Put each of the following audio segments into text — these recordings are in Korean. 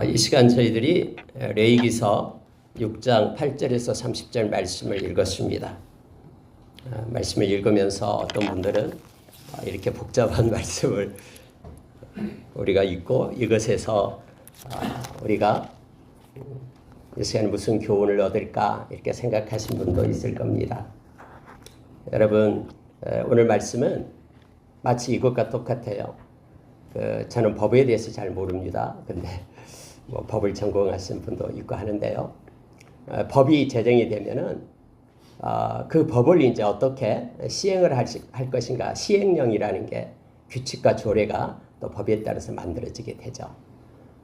이 시간 저희들이 레위기서 6장 8절에서 30절 말씀을 읽었습니다. 말씀을 읽으면서 어떤 분들은 이렇게 복잡한 말씀을 우리가 읽고 이것에서 우리가 이 시간에 무슨 교훈을 얻을까 이렇게 생각하신 분도 있을 겁니다. 여러분, 오늘 말씀은 마치 이것과 똑같아요. 저는 법에 대해서 잘 모릅니다. 근데 법을 전공하신 분도 있고 하는데요. 법이 제정이 되면은 그 법을 이제 어떻게 시행을 할 것인가, 시행령이라는 게 규칙과 조례가 또 법에 따라서 만들어지게 되죠.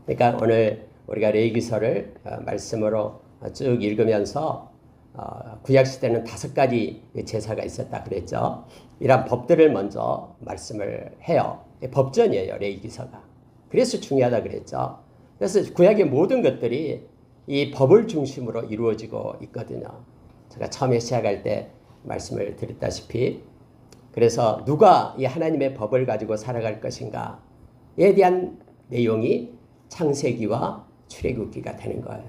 그러니까 오늘 우리가 레위기서를 말씀으로 쭉 읽으면서 구약 시대는 5가지 제사가 있었다 그랬죠. 이런 법들을 먼저 말씀을 해요. 법전이에요, 레위기서가. 그래서 중요하다 그랬죠. 그래서 구약의 모든 것들이 이 법을 중심으로 이루어지고 있거든요. 제가 처음에 시작할 때 말씀을 드렸다시피, 그래서 누가 이 하나님의 법을 가지고 살아갈 것인가에 대한 내용이 창세기와 출애굽기가 되는 거예요.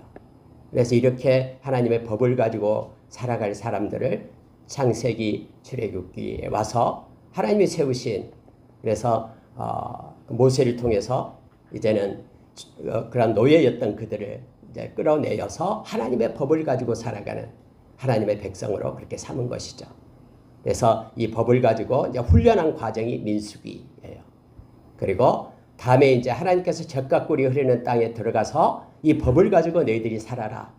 그래서 이렇게 하나님의 법을 가지고 살아갈 사람들을 창세기, 출애굽기에 와서 하나님이 세우신, 그래서 모세를 통해서 이제는 그런 노예였던 그들을 이제 끌어내어서 하나님의 법을 가지고 살아가는 하나님의 백성으로 그렇게 삼은 것이죠. 그래서 이 법을 가지고 이제 훈련한 과정이 민수기예요. 그리고 다음에 이제 하나님께서 젖과 꿀이 흐르는 땅에 들어가서 이 법을 가지고 너희들이 살아라.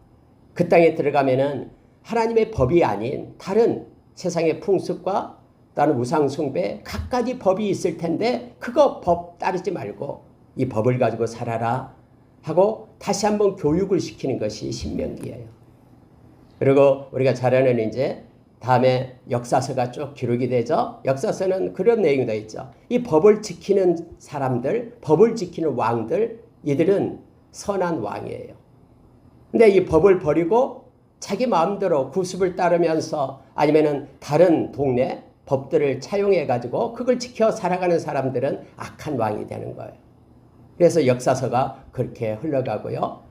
그 땅에 들어가면은 하나님의 법이 아닌 다른 세상의 풍습과 다른 우상숭배 갖가지 법이 있을 텐데 그거 법 따르지 말고 이 법을 가지고 살아라 하고 다시 한번 교육을 시키는 것이 신명기예요. 그리고 우리가 잘 아는 이제 다음에 역사서가 쭉 기록이 되죠. 역사서는 그런 내용도 있죠. 이 법을 지키는 사람들, 법을 지키는 왕들, 이들은 선한 왕이에요. 근데 이 법을 버리고 자기 마음대로 구습을 따르면서 아니면은 다른 동네 법들을 차용해 가지고 그걸 지켜 살아가는 사람들은 악한 왕이 되는 거예요. 그래서 역사서가 그렇게 흘러가고요.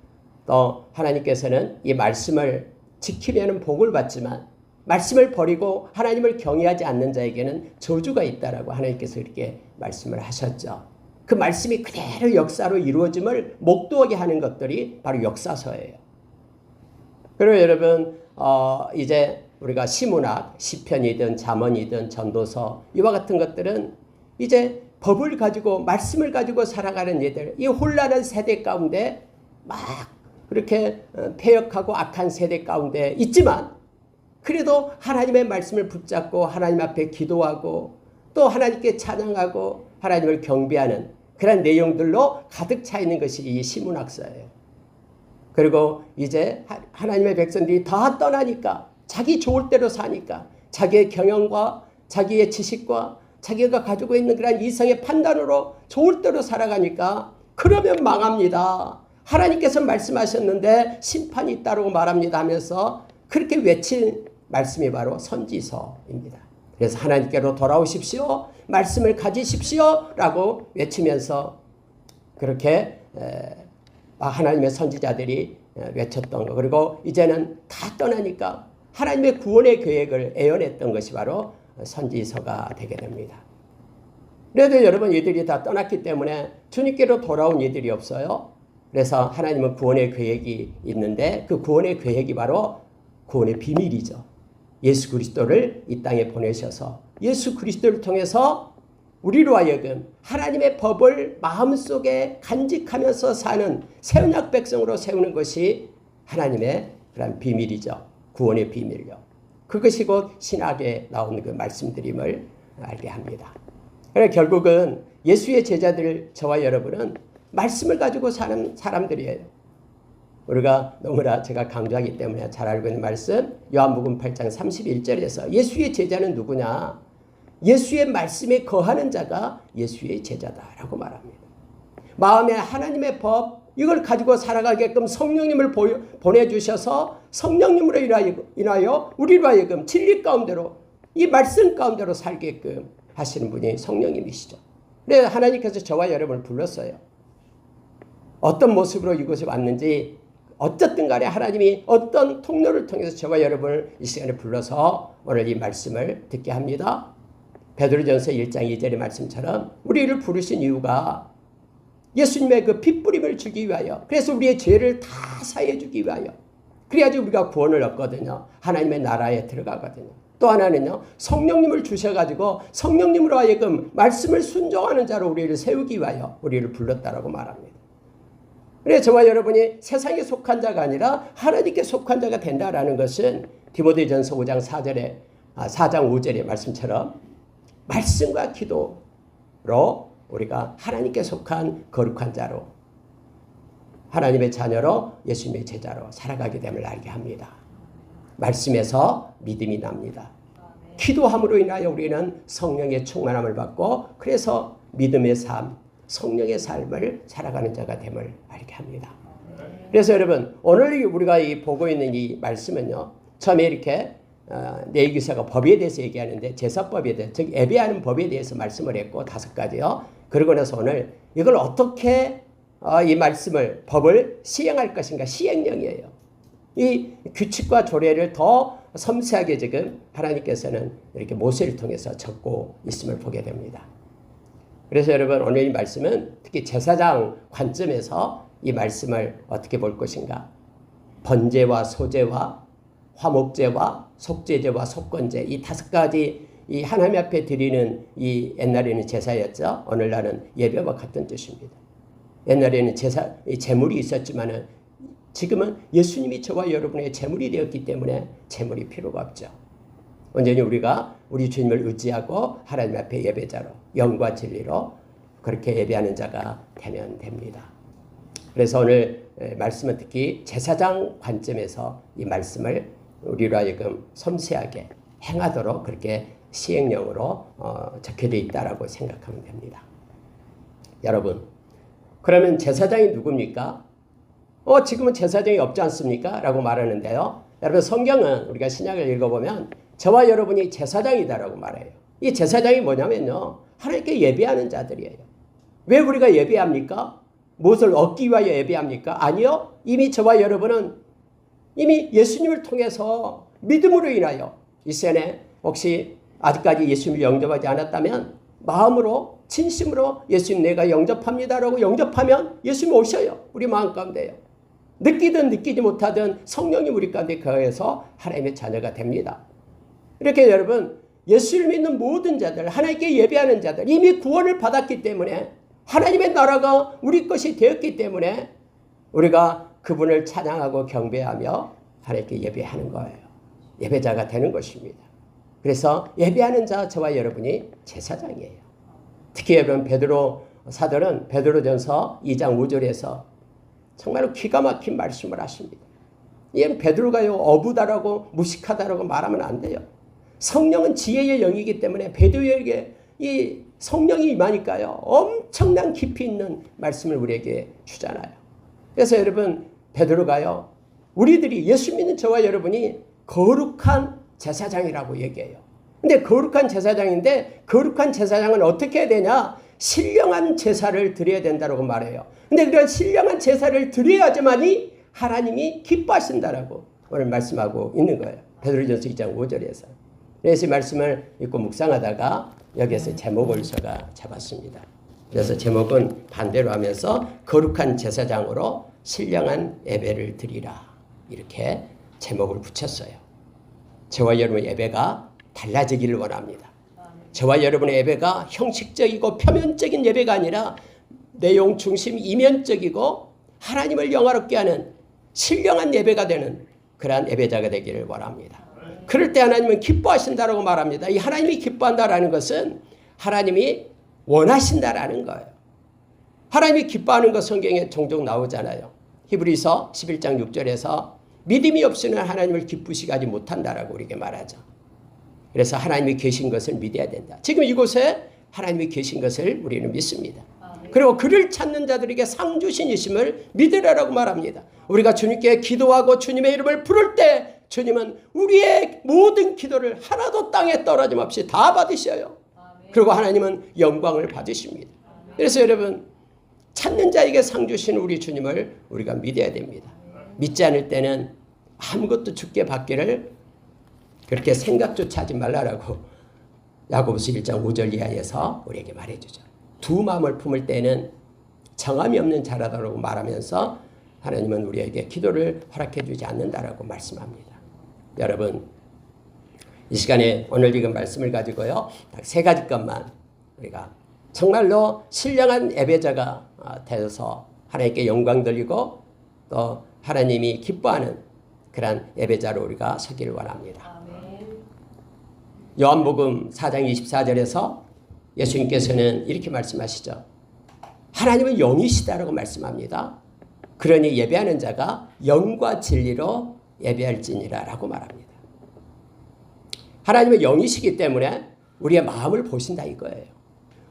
또 하나님께서는 이 말씀을 지키면 복을 받지만 말씀을 버리고 하나님을 경외하지 않는 자에게는 저주가 있다라고 하나님께서 이렇게 말씀을 하셨죠. 그 말씀이 그대로 역사로 이루어짐을 목도하게 하는 것들이 바로 역사서예요. 그리고 여러분, 이제 우리가 시문학, 시편이든 잠언이든 전도서 이와 같은 것들은 이제 법을 가지고 말씀을 가지고 살아가는 이들, 이 혼란한 세대 가운데 막 그렇게 패역하고 악한 세대 가운데 있지만 그래도 하나님의 말씀을 붙잡고 하나님 앞에 기도하고 또 하나님께 찬양하고 하나님을 경배하는 그런 내용들로 가득 차 있는 것이 이 시문학서예요. 그리고 이제 하나님의 백성들이 다 떠나니까 자기 좋을 대로 사니까 자기의 경영과 자기의 지식과 자기가 가지고 있는 그런 이성의 판단으로 좋을 대로 살아가니까 그러면 망합니다. 하나님께서 말씀하셨는데 심판이 있다고 말합니다 하면서 그렇게 외친 말씀이 바로 선지서입니다. 그래서 하나님께로 돌아오십시오. 말씀을 가지십시오. 라고 외치면서 그렇게 하나님의 선지자들이 외쳤던 거. 그리고 이제는 다 떠나니까 하나님의 구원의 계획을 애원했던 것이 바로 선지서가 되게 됩니다. 그래도 여러분, 이들이 다 떠났기 때문에 주님께로 돌아온 이들이 없어요. 그래서 하나님은 구원의 계획이 있는데 그 구원의 계획이 바로 구원의 비밀이죠. 예수 그리스도를 이 땅에 보내셔서 예수 그리스도를 통해서 우리로 하여금 하나님의 법을 마음속에 간직하면서 사는 새 언약 백성으로 세우는 것이 하나님의 그런 비밀이죠. 구원의 비밀이요. 그것이 곧 신학에 나오는 그 말씀드림을 알게 합니다. 그래서 결국은 예수의 제자들, 저와 여러분은 말씀을 가지고 사는 사람들이에요. 우리가 너무나 제가 강조하기 때문에 잘 알고 있는 말씀, 요한복음 8장 31절에서 예수의 제자는 누구냐? 예수의 말씀에 거하는 자가 예수의 제자다라고 말합니다. 마음에 하나님의 법, 이걸 가지고 살아가게끔 성령님을 보내주셔서 성령님으로 인하여 우리로 하여금 진리 가운데로 이 말씀 가운데로 살게끔 하시는 분이 성령님이시죠. 그래서 하나님께서 저와 여러분을 불렀어요. 어떤 모습으로 이곳에 왔는지 어쨌든 간에 하나님이 어떤 통로를 통해서 저와 여러분을 이 시간에 불러서 오늘 이 말씀을 듣게 합니다. 베드로전서 1장 2절의 말씀처럼 우리를 부르신 이유가 예수님의 그 핏부림을 주기 위하여, 그래서 우리의 죄를 다 사해 주기 위하여, 그래야지 우리가 구원을 얻거든요. 하나님의 나라에 들어가거든요. 또 하나는요, 성령님을 주셔가지고 성령님으로 하여금 말씀을 순종하는 자로 우리를 세우기 위하여 우리를 불렀다라고 말합니다. 그래서 저와 여러분이 세상에 속한 자가 아니라 하나님께 속한 자가 된다라는 것은 디모데전서 5장 4장 5절의 말씀처럼 말씀과 기도로 우리가 하나님께 속한 거룩한 자로, 하나님의 자녀로, 예수님의 제자로 살아가게 됨을 알게 합니다. 말씀에서 믿음이 납니다. 기도함으로 인하여 우리는 성령의 충만함을 받고, 그래서 믿음의 삶, 성령의 삶을 살아가는 자가 됨을 알게 합니다. 그래서 여러분, 오늘 우리가 보고 있는 이 말씀은요, 처음에 이렇게 레위기서가 법에 대해서 얘기하는데, 제사법에 대해서, 즉 예배하는 법에 대해서 말씀을 했고 5가지요. 그러고 나서 오늘 이걸 어떻게 이 말씀을, 법을 시행할 것인가, 시행령이에요. 이 규칙과 조례를 더 섬세하게 지금 하나님께서는 이렇게 모세를 통해서 적고 있음을 보게 됩니다. 그래서 여러분, 오늘 이 말씀은 특히 제사장 관점에서 이 말씀을 어떻게 볼 것인가, 번제와 소제와 화목제와 속죄제와 속건제, 이 5가지 이 하나님 앞에 드리는 이 옛날에는 제사였죠. 오늘날은 예배와 같은 뜻입니다. 옛날에는 제물이 있었지만은 지금은 예수님이 저와 여러분의 제물이 되었기 때문에 제물이 필요가 없죠. 온전히 우리가 우리 주님을 의지하고 하나님 앞에 예배자로, 영과 진리로 그렇게 예배하는 자가 되면 됩니다. 그래서 오늘 말씀은 특히 제사장 관점에서 이 말씀을 우리로 하여금 섬세하게 행하도록 그렇게 시행령으로 적혀져 있다라고 생각하면 됩니다. 여러분, 그러면 제사장이 누굽니까? 지금은 제사장이 없지 않습니까? 라고 말하는데요. 여러분, 성경은 우리가 신약을 읽어보면 저와 여러분이 제사장이다라고 말해요. 이 제사장이 뭐냐면요, 하나님께 예배하는 자들이에요. 왜 우리가 예배합니까? 무엇을 얻기 위하여 예배합니까? 아니요. 이미 저와 여러분은 이미 예수님을 통해서 믿음으로 인하여 이 시간에 혹시 아직까지 예수님을 영접하지 않았다면 마음으로 진심으로 예수님 내가 영접합니다라고 영접하면 예수님 오셔요. 우리 마음 가운데요. 느끼든 느끼지 못하든 성령이 우리 가운데 거해서 하나님의 자녀가 됩니다. 이렇게 여러분, 예수를 믿는 모든 자들, 하나님께 예배하는 자들, 이미 구원을 받았기 때문에 하나님의 나라가 우리 것이 되었기 때문에 우리가 그분을 찬양하고 경배하며 하나님께 예배하는 거예요. 예배자가 되는 것입니다. 그래서 예배하는 자 저와 여러분이 제사장이에요. 특히 여러분, 베드로 사도는 베드로전서 2장 5절에서 정말로 기가 막힌 말씀을 하십니다. 이건 베드로가요, 어부다라고 무식하다라고 말하면 안 돼요. 성령은 지혜의 영이기 때문에 베드로에게 이 성령이 임하니까요, 엄청난 깊이 있는 말씀을 우리에게 주잖아요. 그래서 여러분, 베드로가요, 우리들이 예수 믿는 저와 여러분이 거룩한 제사장이라고 얘기해요. 근데 거룩한 제사장인데, 거룩한 제사장은 어떻게 해야 되냐? 신령한 제사를 드려야 된다고 말해요. 근데 그런 신령한 제사를 드려야지만이 하나님이 기뻐하신다라고 오늘 말씀하고 있는 거예요. 베드로전서 2장 5절에서. 그래서 이 말씀을 읽고 묵상하다가 여기에서 제목을 제가 잡았습니다. 그래서 제목은 반대로 하면서 거룩한 제사장으로 신령한 예배를 드리라, 이렇게 제목을 붙였어요. 저와 여러분의 예배가 달라지기를 원합니다. 저와 여러분의 예배가 형식적이고 표면적인 예배가 아니라 내용 중심, 이면적이고 하나님을 영화롭게 하는 신령한 예배가 되는 그러한 예배자가 되기를 원합니다. 그럴 때 하나님은 기뻐하신다라고 말합니다. 이 하나님이 기뻐한다라는 것은 하나님이 원하신다라는 거예요. 하나님이 기뻐하는 것 성경에 종종 나오잖아요. 히브리서 11장 6절에서 믿음이 없이는 하나님을 기쁘시게 하지 못한다라고 우리에게 말하죠. 그래서 하나님이 계신 것을 믿어야 된다. 지금 이곳에 하나님이 계신 것을 우리는 믿습니다. 그리고 그를 찾는 자들에게 상 주신이심을 믿으라라고 말합니다. 우리가 주님께 기도하고 주님의 이름을 부를 때 주님은 우리의 모든 기도를 하나도 땅에 떨어짐 없이 다 받으셔요. 그리고 하나님은 영광을 받으십니다. 그래서 여러분, 찾는 자에게 상 주시는 우리 주님을 우리가 믿어야 됩니다. 믿지 않을 때는 아무것도 주께 받기를 그렇게 생각조차 하지 말라라고 야고보서 1장 5절 이하에서 우리에게 말해주죠. 두 마음을 품을 때는 정함이 없는 자라다라고 말하면서 하나님은 우리에게 기도를 허락해 주지 않는다라고 말씀합니다. 여러분, 이 시간에 오늘 읽은 말씀을 가지고요, 딱 세 가지 것만 우리가 정말로 신령한 예배자가 되어서 하나님께 영광 돌리고 또 하나님이 기뻐하는 그런 예배자로 우리가 서기를 원합니다. 요한복음 4장 24절에서 예수님께서는 이렇게 말씀하시죠. 하나님은 영이시다라고 말씀합니다. 그러니 예배하는 자가 영과 진리로 예배할지니라 라고 말합니다. 하나님은 영이시기 때문에 우리의 마음을 보신다 이거예요.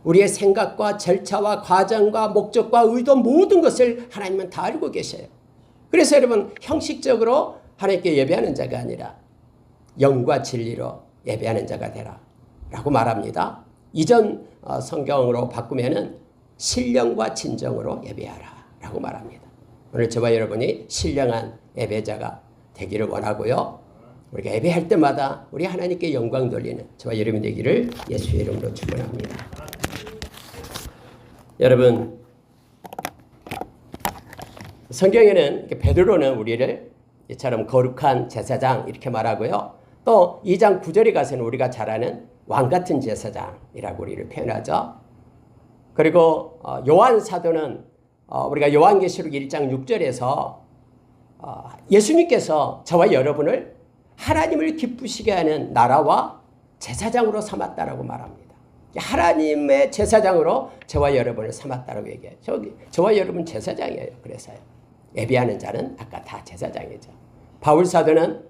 우리의 생각과 절차와 과정과 목적과 의도 모든 것을 하나님은 다 알고 계셔요. 그래서 여러분, 형식적으로 하나님께 예배하는 자가 아니라 영과 진리로 예배하는 자가 되라 라고 말합니다. 이전 성경으로 바꾸면은 신령과 진정으로 예배하라 라고 말합니다. 오늘 저와 여러분이 신령한 예배자가 되기를 원하고요. 우리가 예배할 때마다 우리 하나님께 영광 돌리는 저와 여러분이 되기를 예수의 이름으로 축원합니다. 여러분, 성경에는 베드로는 우리를 이처럼 거룩한 제사장 이렇게 말하고요. 또 2장 9절에 가서는 우리가 잘 아는 왕같은 제사장이라고 우리를 표현하죠. 그리고 요한 사도는 우리가 요한계시록 1장 6절에서 예수님께서 저와 여러분을 하나님을 기쁘시게 하는 나라와 제사장으로 삼았다라고 말합니다. 하나님의 제사장으로 저와 여러분을 삼았다라고 얘기해요. 저와 여러분 제사장이에요. 그래서요. 예배하는 자는 아까 다 제사장이죠. 바울 사도는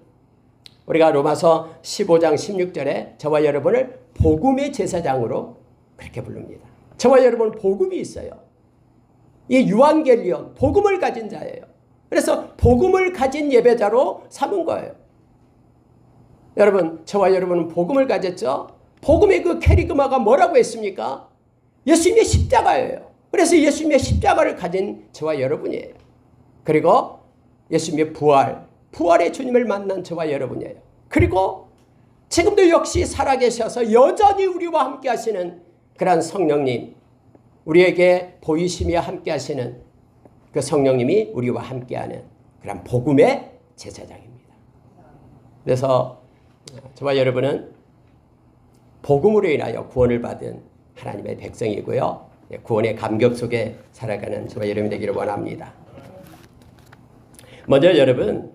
우리가 로마서 15장 16절에 저와 여러분을 복음의 제사장으로 그렇게 부릅니다. 저와 여러분 복음이 있어요. 이 유한겔리온, 복음을 가진 자예요. 그래서 복음을 가진 예배자로 삼은 거예요. 여러분, 저와 여러분은 복음을 가졌죠? 복음의 그 캐리그마가 뭐라고 했습니까? 예수님의 십자가예요. 그래서 예수님의 십자가를 가진 저와 여러분이에요. 그리고 예수님의 부활의 주님을 만난 저와 여러분이에요. 그리고 지금도 역시 살아계셔서 여전히 우리와 함께 하시는 그런 성령님, 우리에게 보이시며 함께 하시는 그 성령님이 우리와 함께하는 그런 복음의 제사장입니다. 그래서 저와 여러분은 복음으로 인하여 구원을 받은 하나님의 백성이고요. 구원의 감격 속에 살아가는 저와 여러분이 되기를 원합니다. 먼저 여러분,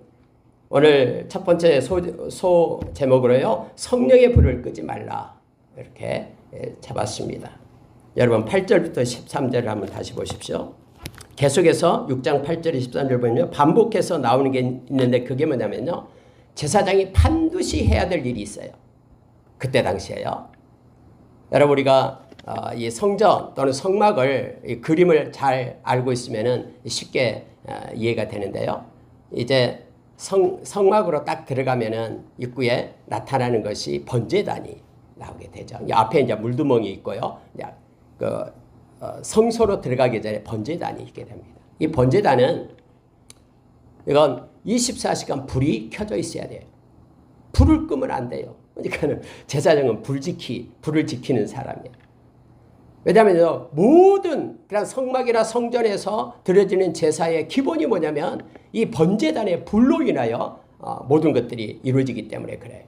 오늘 첫 번째 소 제목으로요, 성령의 불을 끄지 말라 이렇게 잡았습니다. 여러분 8절부터 13절을 한번 다시 보십시오. 계속해서 6장 8절 13절 보면 반복해서 나오는 게 있는데 그게 뭐냐면요, 제사장이 반드시 해야 될 일이 있어요. 그때 당시에요. 여러분, 우리가 이 성전 또는 성막을 이 그림을 잘 알고 있으면은 쉽게 이해가 되는데요. 이제 성막으로 딱 들어가면은 입구에 나타나는 것이 번제단이 나오게 되죠. 앞에 이제 물두멍이 있고요. 성소로 들어가기 전에 번제단이 있게 됩니다. 이 번제단은 이건 24시간 불이 켜져 있어야 돼요. 불을 끄면 안 돼요. 그러니까 제사장은 불을 지키는 사람이에요. 왜냐하면 모든 그런 성막이나 성전에서 드려지는 제사의 기본이 뭐냐면 이 번제단의 불로 인하여 모든 것들이 이루어지기 때문에 그래요.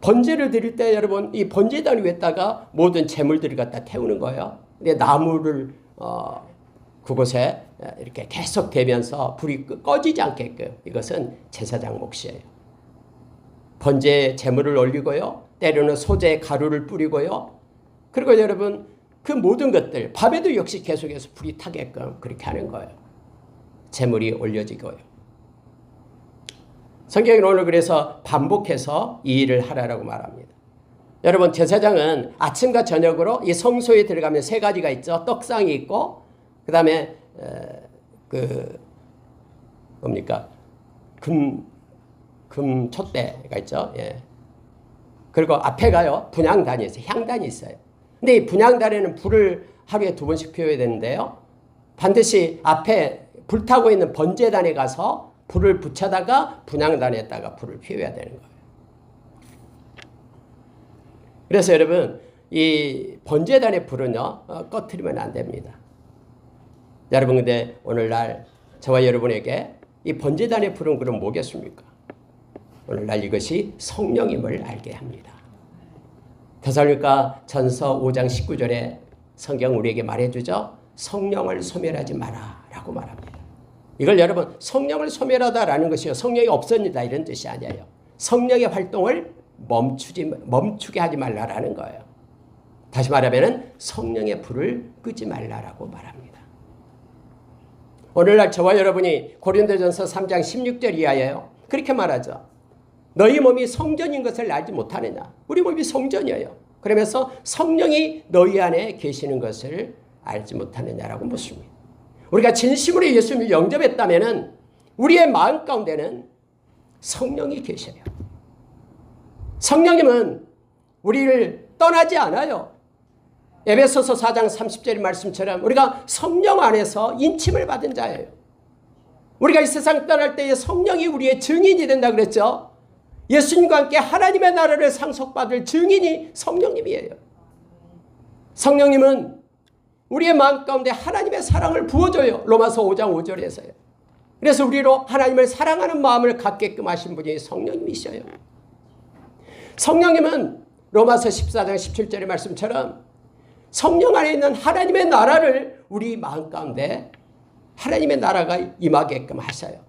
번제를 드릴 때 여러분, 이 번제단 위에다가 모든 재물들을 갖다 태우는 거예요. 근데 나무를 그곳에 이렇게 계속 대면서 불이 꺼지지 않게끔, 이것은 제사장 몫이에요. 번제 재물을 올리고요, 때로는 소재 가루를 뿌리고요. 그리고 여러분, 그 모든 것들, 밤에도 역시 계속해서 불이 타게끔 그렇게 하는 거예요. 재물이 올려지고요. 성경은 오늘 그래서 반복해서 이 일을 하라고 말합니다. 여러분, 제사장은 아침과 저녁으로 이 성소에 들어가면 세 가지가 있죠. 떡상이 있고, 그 다음에 금 촛대가 있죠. 예. 그리고 앞에 가요, 분향단이 있어요. 향단이 있어요. 근데 이 분향단에는 불을 하루에 2번씩 피워야 되는데요. 반드시 앞에 불타고 있는 번제단에 가서 불을 붙여다가 분향단에다가 불을 피워야 되는 거예요. 그래서 여러분 이 번제단의 불은요 꺼트리면 안 됩니다. 여러분 근데 오늘날 저와 여러분에게 이 번제단의 불은 그럼 뭐겠습니까? 오늘날 이것이 성령임을 알게 합니다. 데살로니가 전서 5장 19절에 성경 우리에게 말해주죠. 성령을 소멸하지 마라 라고 말합니다. 이걸 여러분 성령을 소멸하다라는 것이요 성령이 없어진다 이런 뜻이 아니에요. 성령의 활동을 멈추게 하지 말라라는 거예요. 다시 말하면 성령의 불을 끄지 말라라고 말합니다. 오늘날 저와 여러분이 고린도전서 3장 16절 이하예요. 그렇게 말하죠. 너희 몸이 성전인 것을 알지 못하느냐. 우리 몸이 성전이에요. 그러면서 성령이 너희 안에 계시는 것을 알지 못하느냐라고 묻습니다. 우리가 진심으로 예수님을 영접했다면 우리의 마음 가운데는 성령이 계셔요. 성령님은 우리를 떠나지 않아요. 에베소서 4장 30절 말씀처럼 우리가 성령 안에서 인침을 받은 자예요. 우리가 이 세상 떠날 때에 성령이 우리의 증인이 된다 그랬죠. 예수님과 함께 하나님의 나라를 상속받을 증인이 성령님이에요. 성령님은 우리의 마음 가운데 하나님의 사랑을 부어줘요. 로마서 5장 5절에서요. 그래서 우리로 하나님을 사랑하는 마음을 갖게끔 하신 분이 성령님이셔요. 성령님은 로마서 14장 17절의 말씀처럼 성령 안에 있는 하나님의 나라를 우리 마음 가운데 하나님의 나라가 임하게끔 하셔요.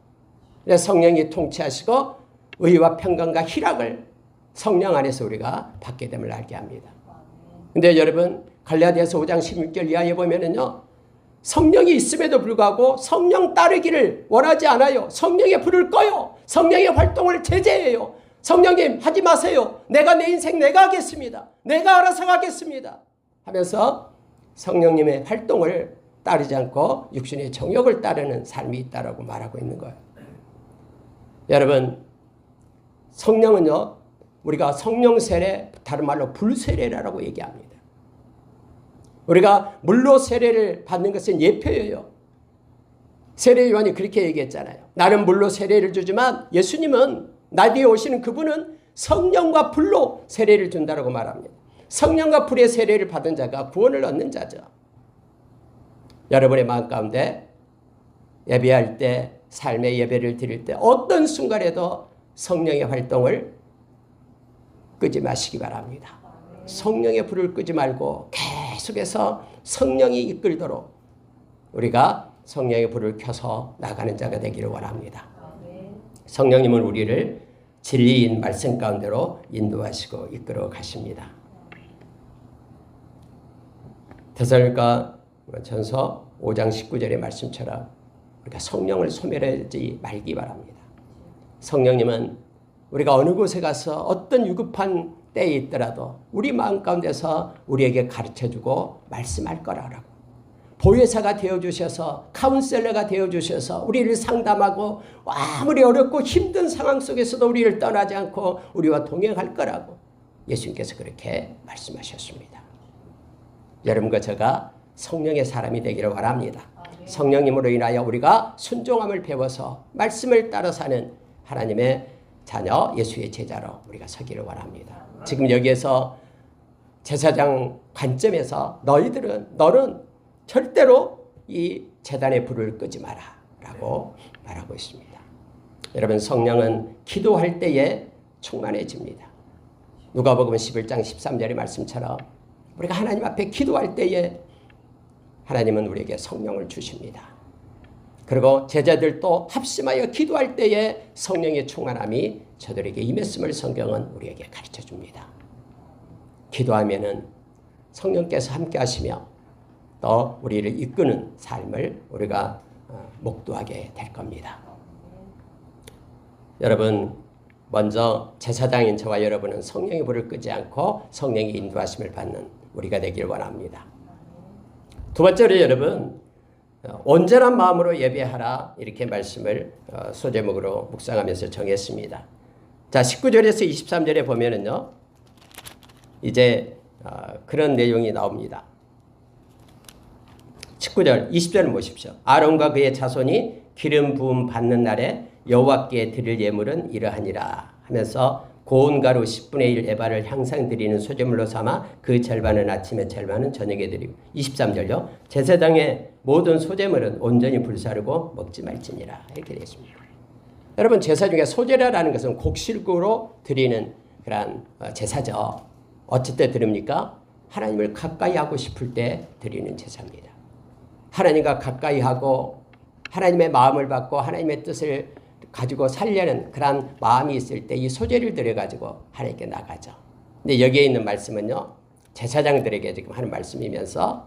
그래서 성령이 통치하시고 의와 평강과 희락을 성령 안에서 우리가 받게 됨을 알게 합니다. 근데 여러분 갈라디아서 5장 16절 이하에 보면은요 성령이 있음에도 불구하고 성령 따르기를 원하지 않아요. 성령의 불을 꺼요. 성령의 활동을 제재해요. 성령님 하지 마세요. 내가 내 인생 내가 하겠습니다. 내가 알아서 가겠습니다. 하면서 성령님의 활동을 따르지 않고 육신의 정욕을 따르는 삶이 있다라고 말하고 있는 거예요. 여러분 성령은요 우리가 성령 세례 다른 말로 불세례라고 얘기합니다. 우리가 물로 세례를 받는 것은 예표예요. 세례 요한이 그렇게 얘기했잖아요. 나는 물로 세례를 주지만 예수님은 나 뒤에 오시는 그분은 성령과 불로 세례를 준다라고 말합니다. 성령과 불의 세례를 받은 자가 구원을 얻는 자죠. 여러분의 마음 가운데 예배할 때 삶의 예배를 드릴 때 어떤 순간에도 성령의 활동을 끄지 마시기 바랍니다. 성령의 불을 끄지 말고 계속해서 성령이 이끌도록 우리가 성령의 불을 켜서 나가는 자가 되기를 원합니다. 성령님은 우리를 진리인 말씀 가운데로 인도하시고 이끌어 가십니다. 데살로니가 전서 5장 19절의 말씀처럼 우리가 성령을 소멸하지 말기 바랍니다. 성령님은 우리가 어느 곳에 가서 어떤 위급한 때에 있더라도 우리 마음 가운데서 우리에게 가르쳐주고 말씀할 거라고 보혜사가 되어주셔서 카운셀러가 되어주셔서 우리를 상담하고 아무리 어렵고 힘든 상황 속에서도 우리를 떠나지 않고 우리와 동행할 거라고 예수님께서 그렇게 말씀하셨습니다. 여러분과 제가 성령의 사람이 되기를 원합니다. 성령님으로 인하여 우리가 순종함을 배워서 말씀을 따라 사는 하나님의 자녀 예수의 제자로 우리가 서기를 원합니다. 지금 여기에서 제사장 관점에서 너는 절대로 이 제단의 불을 끄지 마라 라고 말하고 있습니다. 여러분 성령은 기도할 때에 충만해집니다. 누가복음 11장 13절의 말씀처럼 우리가 하나님 앞에 기도할 때에 하나님은 우리에게 성령을 주십니다. 그리고 제자들도 합심하여 기도할 때에 성령의 충만함이 저들에게 임했음을 성경은 우리에게 가르쳐 줍니다. 기도하면은 성령께서 함께 하시며 또 우리를 이끄는 삶을 우리가 목도하게 될 겁니다. 여러분 먼저 제사장인 저와 여러분은 성령의 불을 끄지 않고 성령의 인도하심을 받는 우리가 되길 원합니다. 두 번째로 여러분 온전한 마음으로 예배하라 이렇게 말씀을 소제목으로 묵상하면서 정했습니다. 자 19절에서 23절에 보면은요 이제 그런 내용이 나옵니다. 19절, 20절을 보십시오. 아론과 그의 자손이 기름 부음 받는 날에 여호와께 드릴 예물은 이러하니라 하면서 고운 가루 10분의 1 에바를 항상 드리는 소제물로 삼아 그 절반은 아침에 절반은 저녁에 드리고 23절요. 제사장의 모든 소제물은 온전히 불사르고 먹지 말지니라 이렇게 되어 있습니다. 여러분 제사 중에 소제라는 것은 곡식으로 드리는 그런 제사죠. 어찌 때 드립니까? 하나님을 가까이 하고 싶을 때 드리는 제사입니다. 하나님과 가까이 하고 하나님의 마음을 받고 하나님의 뜻을 가지고 살려는 그런 마음이 있을 때 이 소제를 드려가지고 하나님께 나가죠. 근데 여기에 있는 말씀은요. 제사장들에게 지금 하는 말씀이면서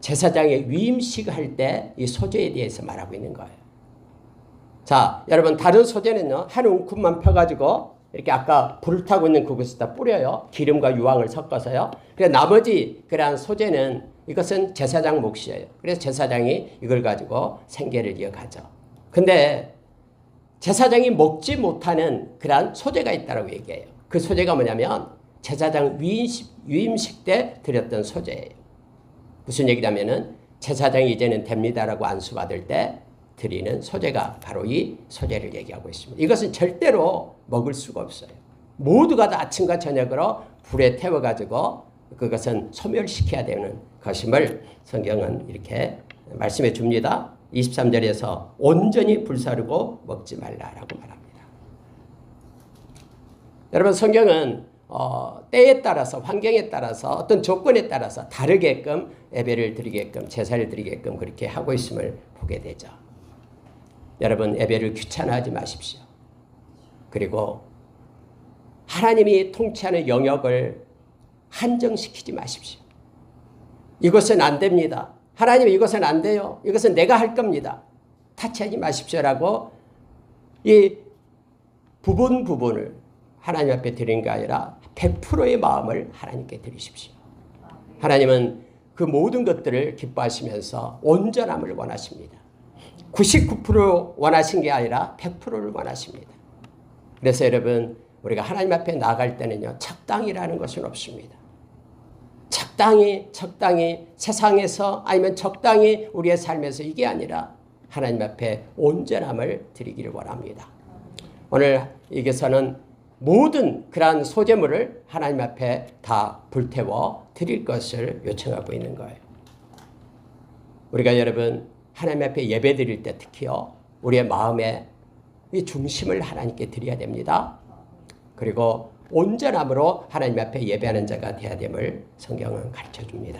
제사장의 위임식 할 때 이 소제에 대해서 말하고 있는 거예요. 자, 여러분 다른 소제는요. 한 움큼만 펴가지고 이렇게 아까 불을 타고 있는 그곳에다 뿌려요. 기름과 유황을 섞어서요. 그래서 나머지 그러한 소제는 이것은 제사장 몫이에요. 그래서 제사장이 이걸 가지고 생계를 이어가죠. 근데 제사장이 먹지 못하는 그러한 소제가 있다고 얘기해요. 그 소제가 뭐냐면 제사장 위임식 때 드렸던 소제예요. 무슨 얘기냐면은 제사장이 이제는 됩니다라고 안수받을 때 드리는 소제가 바로 이 소제를 얘기하고 있습니다. 이것은 절대로 먹을 수가 없어요. 모두가 다 아침과 저녁으로 불에 태워가지고 그것은 소멸시켜야 되는 것임을 성경은 이렇게 말씀해 줍니다. 23절에서 온전히 불사르고 먹지 말라라고 말합니다. 여러분 성경은 때에 따라서 환경에 따라서 어떤 조건에 따라서 다르게끔 예배를 드리게끔 제사를 드리게끔 그렇게 하고 있음을 보게 되죠. 여러분 예배를 귀찮아하지 마십시오. 그리고 하나님이 통치하는 영역을 한정시키지 마십시오. 이것은 안 됩니다. 하나님 이것은 안 돼요. 이것은 내가 할 겁니다. 타치하지 마십시오라고 이 부분을 하나님 앞에 드리는 게 아니라 100%의 마음을 하나님께 드리십시오. 하나님은 그 모든 것들을 기뻐하시면서 온전함을 원하십니다. 99% 원하신 게 아니라 100%를 원하십니다. 그래서 여러분 우리가 하나님 앞에 나아갈 때는요. 적당이라는 것은 없습니다. 적당히 세상에서 아니면 적당히 우리의 삶에서 이게 아니라 하나님 앞에 온전함을 드리기를 원합니다. 오늘 여기서는 모든 그러한 소제물을 하나님 앞에 다 불태워 드릴 것을 요청하고 있는 거예요. 우리가 여러분 하나님 앞에 예배 드릴 때 특히요. 우리의 마음의 이 중심을 하나님께 드려야 됩니다. 그리고 온전함으로 하나님 앞에 예배하는 자가 되어야 됨을 성경은 가르쳐줍니다.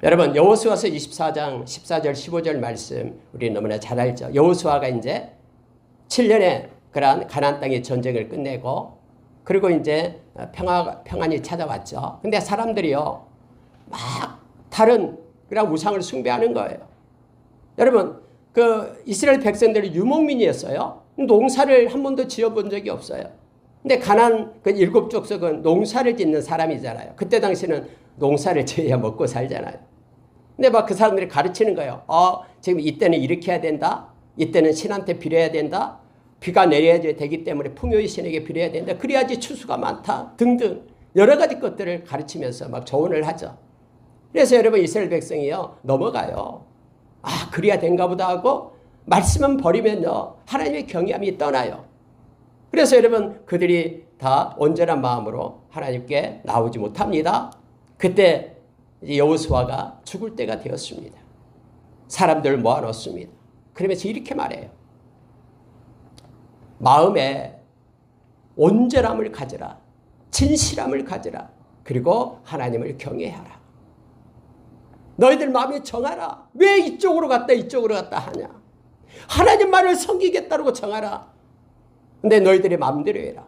여러분 여호수아서 24장 14절 15절 말씀 우리 너무나 잘 알죠. 여호수아가 이제 7년의 그러한 가나안 땅의 전쟁을 끝내고 그리고 이제 평안이 찾아왔죠. 근데 사람들이요 막 다른 그런 우상을 숭배하는 거예요. 여러분 그 이스라엘 백성들이 유목민이었어요. 농사를 한 번도 지어본 적이 없어요. 근데 가나안 그 7족속은 농사를 짓는 사람이잖아요. 그때 당시는 농사를 지어야 먹고 살잖아요. 근데 막 그 사람들이 가르치는 거예요. 지금 이때는 이렇게 해야 된다. 이때는 신한테 빌어야 된다. 비가 내려야 되기 때문에 풍요의 신에게 빌어야 된다. 그래야지 추수가 많다. 등등 여러 가지 것들을 가르치면서 막 조언을 하죠. 그래서 여러분 이스라엘 백성이요 넘어가요. 그래야 된가 보다 하고 말씀은 버리면요 하나님의 경외함이 떠나요. 그래서 여러분 그들이 다 온전한 마음으로 하나님께 나오지 못합니다. 그때 여호수아가 죽을 때가 되었습니다. 사람들을 모아놓습니다. 그러면서 이렇게 말해요. 마음에 온전함을 가져라. 진실함을 가져라. 그리고 하나님을 경외하라. 너희들 마음에 정하라. 왜 이쪽으로 갔다 이쪽으로 갔다 하냐. 하나님만을 섬기겠다고 정하라. 근데 너희들이 마음대로 해라.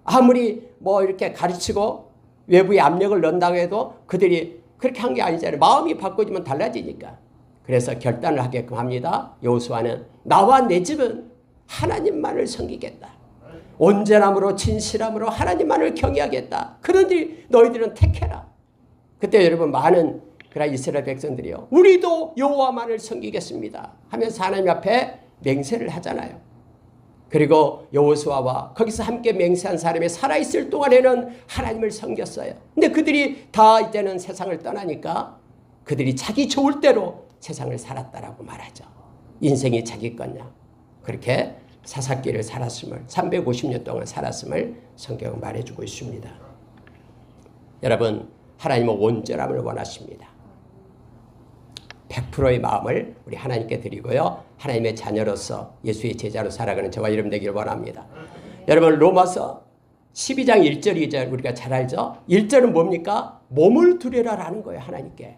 아무리 뭐 이렇게 가르치고 외부의 압력을 넣는다고 해도 그들이 그렇게 한 게 아니잖아요. 마음이 바꿔지면 달라지니까. 그래서 결단을 하게끔 합니다. 여호수아는 나와 내 집은 하나님만을 섬기겠다. 온전함으로 진실함으로 하나님만을 경외하겠다. 그러니 너희들은 택해라. 그때 여러분 많은 그런 이스라엘 백성들이요. 우리도 여호와만을 섬기겠습니다. 하면서 하나님 앞에 맹세를 하잖아요. 그리고 여호수아와 거기서 함께 맹세한 사람이 살아있을 동안에는 하나님을 섬겼어요. 근데 그들이 다 이제는 세상을 떠나니까 그들이 자기 좋을 대로 세상을 살았다라고 말하죠. 인생이 자기 거냐. 그렇게 사사기를 살았음을 350년 동안 살았음을 성경은 말해주고 있습니다. 여러분, 하나님은 온전함을 원하십니다. 100%의 마음을 우리 하나님께 드리고요. 하나님의 자녀로서 예수의 제자로 살아가는 저와 여러분 되기를 원합니다. 여러분, 로마서 12장 1절 2절 우리가 잘 알죠? 1절은 뭡니까? 몸을 드려라라는 거예요. 하나님께.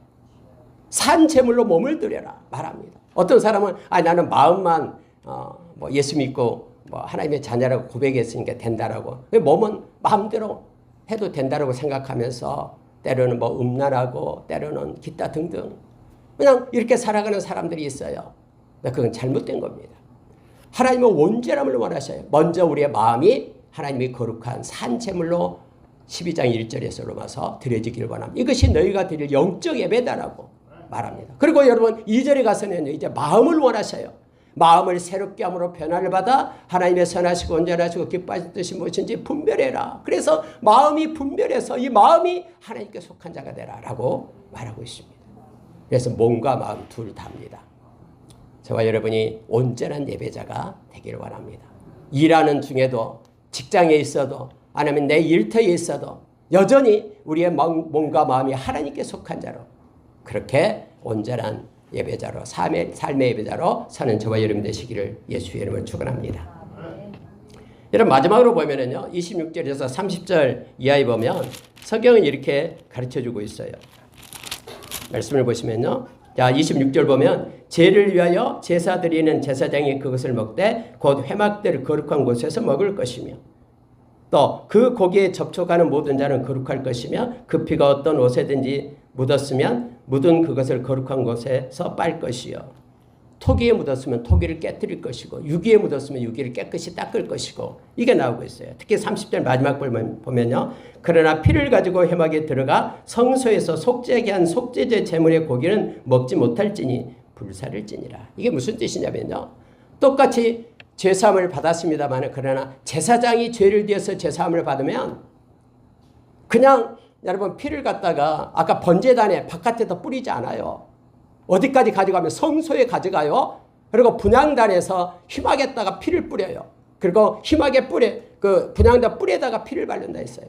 산 제물로 몸을 드려라 말합니다. 어떤 사람은 나는 마음만 예수 믿고 하나님의 자녀라고 고백했으니까 된다라고. 몸은 마음대로 해도 된다라고 생각하면서 때로는 음란하고 때로는 기타 등등 그냥 이렇게 살아가는 사람들이 있어요. 그건 잘못된 겁니다. 하나님은 온전함을 원하셔요. 먼저 우리의 마음이 하나님이 거룩한 산 제물로 12장 1절에서 로마서 드려지기를 원합니다. 이것이 너희가 드릴 영적 예배다라고 말합니다. 그리고 여러분 2절에 가서는 이제 마음을 원하셔요. 마음을 새롭게 함으로 변화를 받아 하나님의 선하시고 온전하시고 기뻐하신 뜻이 무엇인지 분별해라. 그래서 마음이 분별해서 이 마음이 하나님께 속한 자가 되라라고 말하고 있습니다. 그래서 몸과 마음 둘 다입니다. 저와 여러분이 온전한 예배자가 되기를 원합니다. 일하는 중에도 직장에 있어도 아니면 내 일터에 있어도 여전히 우리의 몸과 마음이 하나님께 속한 자로 그렇게 온전한 예배자로 삶의 예배자로 사는 저와 여러분 되시기를 예수의 이름으로 축원합니다. 여러분 마지막으로 보면은요 26절에서 30절 이하에 보면 성경은 이렇게 가르쳐주고 있어요. 말씀을 보시면요. 자 26절 보면 죄를 위하여 제사 드리는 제사장이 그것을 먹되 곧 회막들 거룩한 곳에서 먹을 것이며 또 그 고기에 접촉하는 모든 자는 거룩할 것이며 그 피가 어떤 옷에든지 묻었으면 묻은 그것을 거룩한 곳에서 빨 것이요 토기에 묻었으면 토기를 깨뜨릴 것이고 유기에 묻었으면 유기를 깨끗이 닦을 것이고 이게 나오고 있어요. 특히 30절 마지막 보면요. 그러나 피를 가지고 회막에 들어가 성소에서 속죄하게 한 속죄제 제물의 고기는 먹지 못할지니 불사를지니라. 이게 무슨 뜻이냐면요. 똑같이 죄사함을 받았습니다만 그러나 제사장이 죄를 지어서 죄사함을 받으면 그냥 여러분 피를 갖다가 아까 번제단에 바깥에다 뿌리지 않아요. 어디까지 가져가면 성소에 가져가요. 그리고 분향단에서 희막에다가 피를 뿌려요. 그리고 희막에 그 분향단 뿔에다가 피를 바른다 했어요.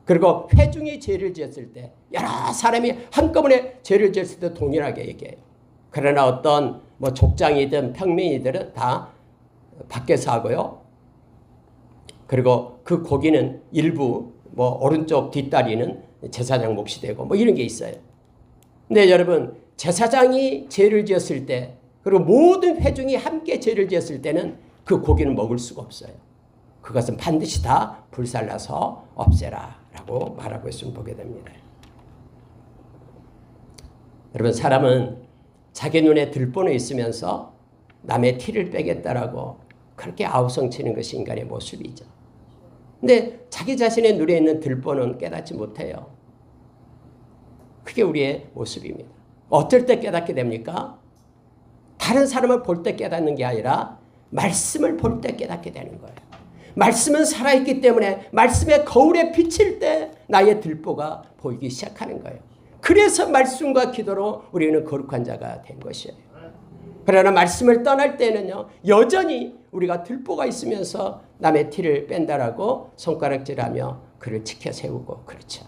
그리고 회중이 죄를 지었을 때 여러 사람이 한꺼번에 죄를 지었을 때 동일하게 얘기해요. 그러나 어떤 족장이든 평민이들은 다 밖에서 하고요. 그리고 그 고기는 일부 오른쪽 뒷다리는 제사장 몫이 되고 이런 게 있어요. 근데 여러분 제사장이 죄를 지었을 때 그리고 모든 회중이 함께 죄를 지었을 때는 그 고기는 먹을 수가 없어요. 그것은 반드시 다 불살라서 없애라 라고 말하고 있으면 보게 됩니다. 여러분 사람은 자기 눈에 들보는 있으면서 남의 티를 빼겠다라고 그렇게 아우성치는 것이 인간의 모습이죠. 근데 자기 자신의 눈에 있는 들보는 깨닫지 못해요. 그게 우리의 모습입니다. 어떨 때 깨닫게 됩니까? 다른 사람을 볼 때 깨닫는 게 아니라 말씀을 볼 때 깨닫게 되는 거예요. 말씀은 살아있기 때문에 말씀의 거울에 비칠 때 나의 들보가 보이기 시작하는 거예요. 그래서 말씀과 기도로 우리는 거룩한 자가 된 것이에요. 그러나 말씀을 떠날 때는요 여전히 우리가 들보가 있으면서 남의 티를 뺀다라고 손가락질하며 그를 지켜 세우고 그렇죠.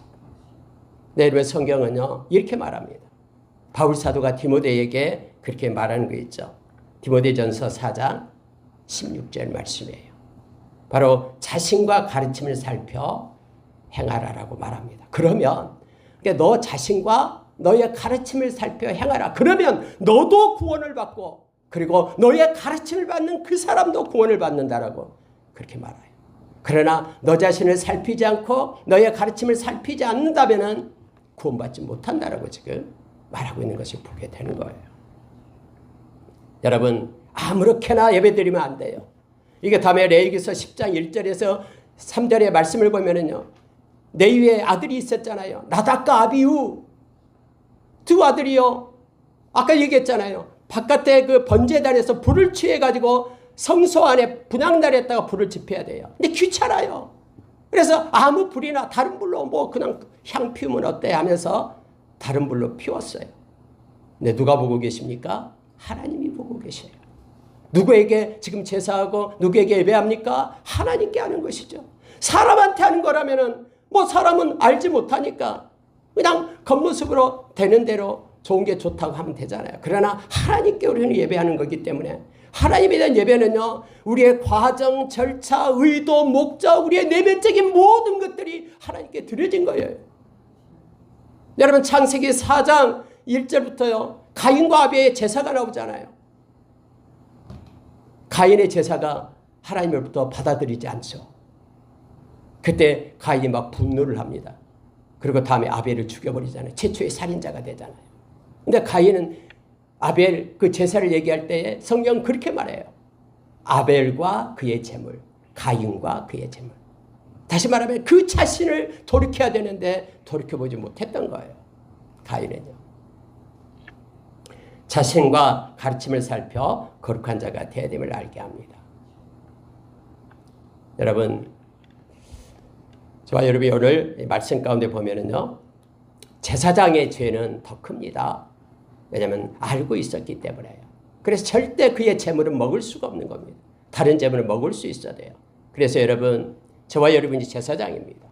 네, 여러분 성경은요 이렇게 말합니다. 바울 사도가 디모데에게 그렇게 말하는 거 있죠. 디모데전서 4장 16절 말씀이에요. 바로 자신과 가르침을 살펴 행하라라고 말합니다. 그러면 너 자신과 너의 가르침을 살펴 행하라. 그러면 너도 구원을 받고 그리고 너의 가르침을 받는 그 사람도 구원을 받는다라고 그렇게 말해요. 그러나 너 자신을 살피지 않고 너의 가르침을 살피지 않는다면 구원받지 못한다라고 지금 말하고 있는 것을 보게 되는 거예요. 여러분 아무렇게나 예배드리면 안 돼요. 이게 다음에 레위기서 10장 1절에서 3절의 말씀을 보면은요. 레위의 아들이 있었잖아요. 나답과 아비후 두 아들이요. 아까 얘기했잖아요. 바깥에 그 번제단에서 불을 취해가지고 성소 안에 분향단에다가 불을 지펴야 돼요. 근데 귀찮아요. 그래서 아무 불이나 다른 불로 그냥 향 피우면 어때 하면서 다른 불로 피웠어요. 근데 누가 보고 계십니까? 하나님이 보고 계셔요. 누구에게 지금 제사하고 누구에게 예배합니까? 하나님께 하는 것이죠. 사람한테 하는 거라면은 사람은 알지 못하니까 그냥 겉모습으로 되는 대로 좋은 게 좋다고 하면 되잖아요. 그러나 하나님께 우리는 예배하는 거기 때문에 하나님에 대한 예배는요, 우리의 과정, 절차, 의도, 목적, 우리의 내면적인 모든 것들이 하나님께 드려진 거예요. 여러분, 창세기 4장 1절부터요, 가인과 아벨의 제사가 나오잖아요. 가인의 제사가 하나님으로부터 받아들이지 않죠. 그때 가인이 막 분노를 합니다. 그리고 다음에 아벨을 죽여버리잖아요. 최초의 살인자가 되잖아요. 근데 가인은 아벨 그 제사를 얘기할 때 성경은 그렇게 말해요. 아벨과 그의 제물, 가인과 그의 제물. 다시 말하면 그 자신을 돌이켜야 되는데 돌이켜보지 못했던 거예요. 가인은요. 자신과 가르침을 살펴 거룩한 자가 되어야 됨을 알게 합니다. 여러분, 저와 여러분이 오늘 말씀 가운데 보면은요, 제사장의 죄는 더 큽니다. 왜냐하면 알고 있었기 때문에요. 그래서 절대 그의 재물은 먹을 수가 없는 겁니다. 다른 재물은 먹을 수 있어야 돼요. 그래서 여러분, 저와 여러분이 제사장입니다.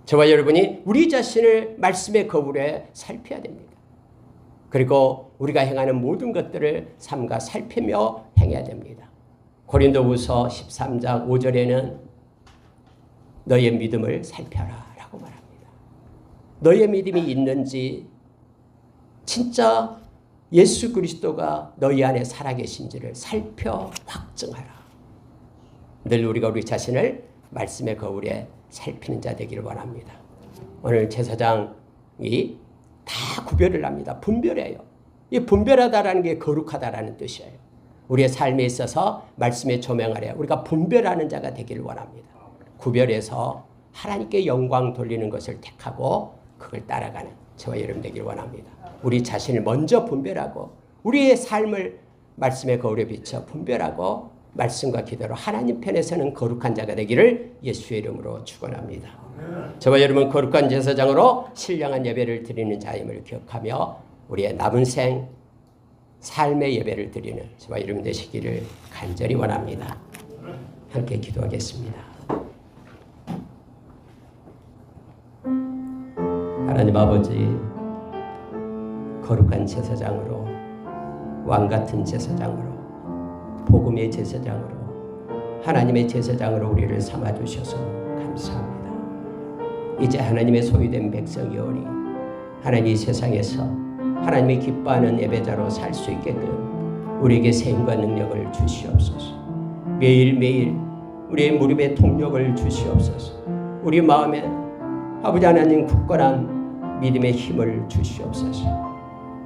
저와 여러분이 우리 자신을 말씀의 거울에 살펴야 됩니다. 그리고 우리가 행하는 모든 것들을 삼가 살피며 행해야 됩니다. 고린도후서 13장 5절에는 너의 믿음을 살펴라 라고 말합니다. 너의 믿음이 있는지, 진짜 예수 그리스도가 너희 안에 살아계신지를 살펴 확증하라. 늘 우리가 우리 자신을 말씀의 거울에 살피는 자 되기를 원합니다. 오늘 제사장이 다 구별을 합니다. 분별해요. 이 분별하다라는 게 거룩하다라는 뜻이에요. 우리의 삶에 있어서 말씀에 조명 아래 우리가 분별하는 자가 되기를 원합니다. 구별해서 하나님께 영광 돌리는 것을 택하고 그걸 따라가는 저와 여러분 되기를 원합니다. 우리 자신을 먼저 분별하고 우리의 삶을 말씀의 거울에 비춰 분별하고 말씀과 기도로 하나님 편에서는 거룩한 자가 되기를 예수의 이름으로 축원합니다. 저와 여러분 거룩한 제사장으로 신령한 예배를 드리는 자임을 기억하며 우리의 남은 생 삶의 예배를 드리는 저와 여러분 되시기를 간절히 원합니다. 함께 기도하겠습니다. 하나님 아버지, 거룩한 제사장으로, 왕같은 제사장으로, 복음의 제사장으로, 하나님의 제사장으로 우리를 삼아주셔서 감사합니다. 이제 하나님의 소유된 백성이오니 하나님 이 세상에서 하나님이 기뻐하는 예배자로 살 수 있게끔 우리에게 세임과 능력을 주시옵소서. 매일매일 우리의 무릎에 통력을 주시옵소서. 우리 마음에 아버지 하나님 굳건한 믿음의 힘을 주시옵소서.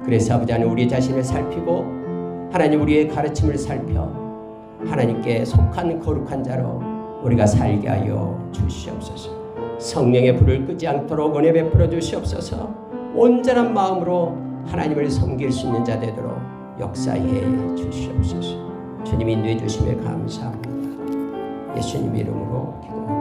그래서 아버지 하나님 우리 자신을 살피고 하나님 우리의 가르침을 살펴 하나님께 속한 거룩한 자로 우리가 살게 하여 주시옵소서. 성령의 불을 끄지 않도록 은혜 베풀어 주시옵소서. 온전한 마음으로 하나님을 섬길 수 있는 자 되도록 역사해 주시옵소서. 주님 인도해 주심에 감사합니다. 예수님 이름으로 기도합니다.